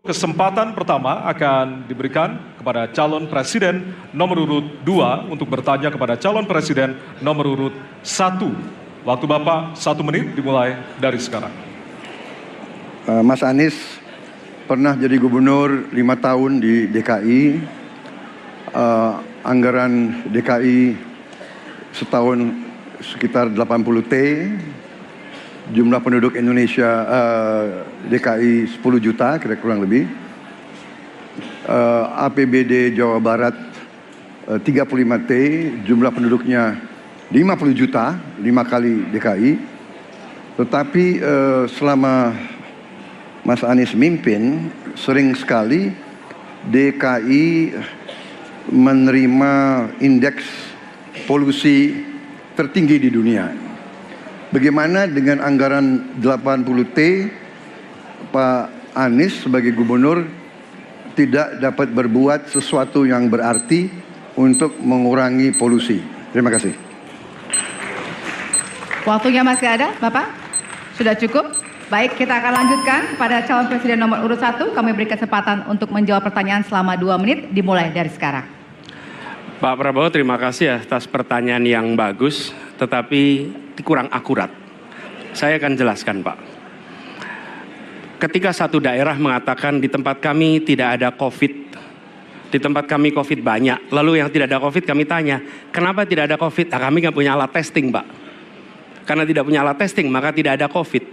Kesempatan pertama akan diberikan kepada calon presiden nomor urut 2 untuk bertanya kepada calon presiden nomor urut 1. Waktu Bapak 1 menit dimulai dari sekarang. Mas Anies pernah jadi gubernur 5 tahun di DKI. Anggaran DKI setahun sekitar 80 T. Jumlah penduduk Indonesia DKI 10 juta kira kurang lebih. APBD Jawa Barat 35 T, jumlah penduduknya 50 juta, 5 kali DKI. Tetapi selama Mas Anies mimpin, sering sekali DKI menerima indeks polusi tertinggi di dunia. Bagaimana dengan anggaran 80 T, Pak Anies sebagai gubernur tidak dapat berbuat sesuatu yang berarti untuk mengurangi polusi? Terima kasih. Waktunya masih ada, Bapak? Sudah cukup? Baik, kita akan lanjutkan pada calon presiden nomor urut 1. Kami beri kesempatan untuk menjawab pertanyaan selama 2 menit, dimulai dari sekarang. Pak Prabowo, terima kasih atas pertanyaan yang bagus, tetapi kurang akurat. Saya akan jelaskan, Pak. Ketika satu daerah mengatakan di tempat kami tidak ada COVID, di tempat kami COVID banyak, lalu yang tidak ada COVID kami tanya, kenapa tidak ada COVID? Nah, kami nggak punya alat testing, Pak. Karena tidak punya alat testing, maka tidak ada COVID.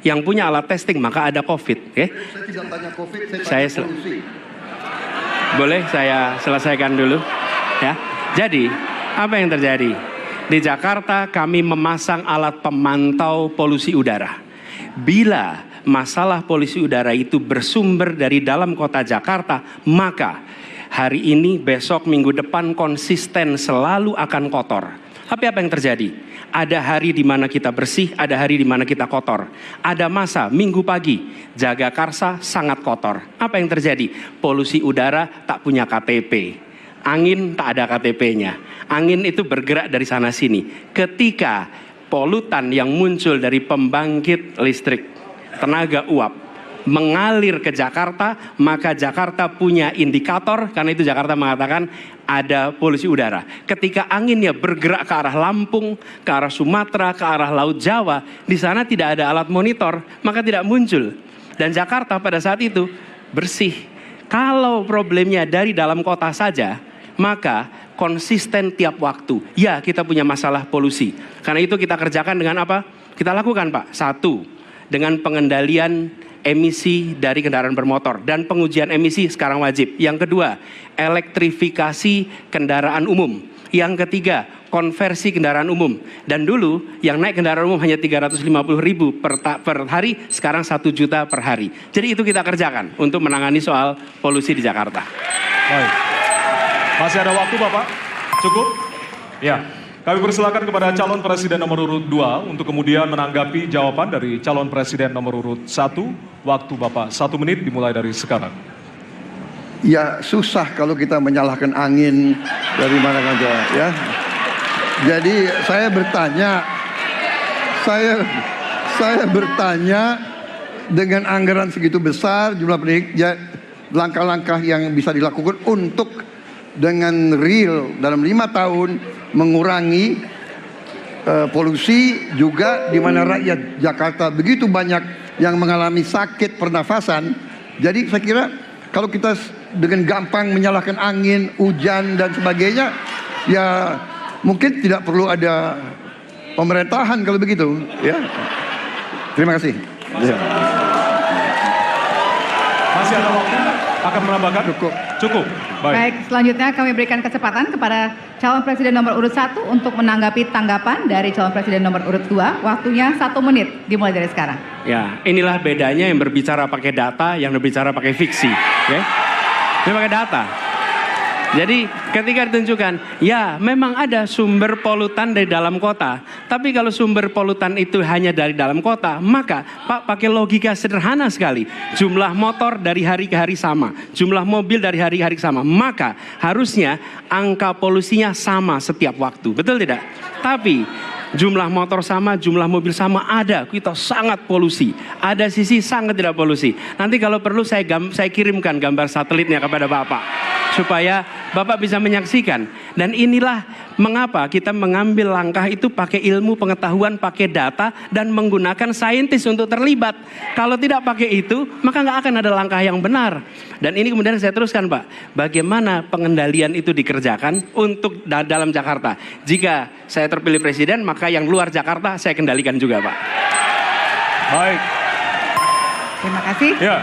Yang punya alat testing, maka ada COVID. Okay? Saya tidak tanya COVID, saya tanya polusi. Boleh saya selesaikan dulu? Ya. Jadi, apa yang terjadi? Di Jakarta kami memasang alat pemantau polusi udara. Bila masalah polusi udara itu bersumber dari dalam kota Jakarta, maka hari ini, besok, minggu depan konsisten selalu akan kotor. Tapi apa yang terjadi? Ada hari di mana kita bersih, ada hari di mana kita kotor. Ada masa minggu pagi, Jagakarsa sangat kotor. Apa yang terjadi? Polusi udara tak punya KTP. Angin tak ada KTP-nya. Angin itu bergerak dari sana sini. Ketika polutan yang muncul dari pembangkit listrik tenaga uap mengalir ke Jakarta, maka Jakarta punya indikator, karena itu Jakarta mengatakan ada polusi udara. Ketika anginnya bergerak ke arah Lampung, ke arah Sumatera, ke arah Laut Jawa, di sana tidak ada alat monitor, maka tidak muncul. Dan Jakarta pada saat itu bersih. Kalau problemnya dari dalam kota saja, maka konsisten tiap waktu. Ya, kita punya masalah polusi. Karena itu kita kerjakan dengan apa? Kita lakukan, Pak. 1, dengan pengendalian emisi dari kendaraan bermotor. Dan pengujian emisi sekarang wajib. Yang kedua, elektrifikasi kendaraan umum. Yang ketiga, konversi kendaraan umum. Dan dulu yang naik kendaraan umum hanya 350.000 per hari, sekarang 1 juta per hari. Jadi itu kita kerjakan untuk menangani soal polusi di Jakarta. Baik. Masih ada waktu, Bapak? Cukup? Ya. Kami persilakan kepada calon presiden nomor urut 2 untuk kemudian menanggapi jawaban dari calon presiden nomor urut 1. Waktu Bapak 1 menit dimulai dari sekarang. Ya, susah kalau kita menyalahkan angin dari mana saja, ya. Jadi saya bertanya dengan anggaran segitu besar, jumlah penduduk, langkah-langkah yang bisa dilakukan untuk dengan real dalam 5 tahun mengurangi polusi, juga di mana rakyat Jakarta begitu banyak yang mengalami sakit pernafasan. Jadi saya kira kalau kita dengan gampang menyalahkan angin, hujan dan sebagainya, ya mungkin tidak perlu ada pemerintahan kalau begitu, ya. Terima kasih. Masih ada waktu? Akan menambahkan? Cukup. Baik, selanjutnya kami berikan kesempatan kepada calon presiden nomor urut 1 untuk menanggapi tanggapan dari calon presiden nomor urut 2. Waktunya 1 menit, dimulai dari sekarang. Ya, inilah bedanya yang berbicara pakai data, yang berbicara pakai fiksi. Okay? Dia pakai data. Jadi ketika ditunjukkan, ya memang ada sumber polutan dari dalam kota. Tapi kalau sumber polutan itu hanya dari dalam kota, maka Pak pakai logika sederhana sekali. Jumlah motor dari hari ke hari sama. Jumlah mobil dari hari ke hari sama. Maka harusnya angka polusinya sama setiap waktu. Betul tidak? Tapi Jumlah motor sama, jumlah mobil sama, ada. Kita sangat polusi. Ada sisi sangat tidak polusi. Nanti kalau perlu saya kirimkan gambar satelitnya kepada Bapak, supaya Bapak bisa menyaksikan. Dan inilah mengapa kita mengambil langkah itu pakai ilmu pengetahuan, pakai data, dan menggunakan saintis untuk terlibat. Kalau tidak pakai itu, maka nggak akan ada langkah yang benar. Dan ini kemudian saya teruskan, Pak, bagaimana pengendalian itu dikerjakan untuk dalam Jakarta. Jika saya terpilih presiden, maka yang luar Jakarta saya kendalikan juga, Pak. Baik. Terima kasih. Ya.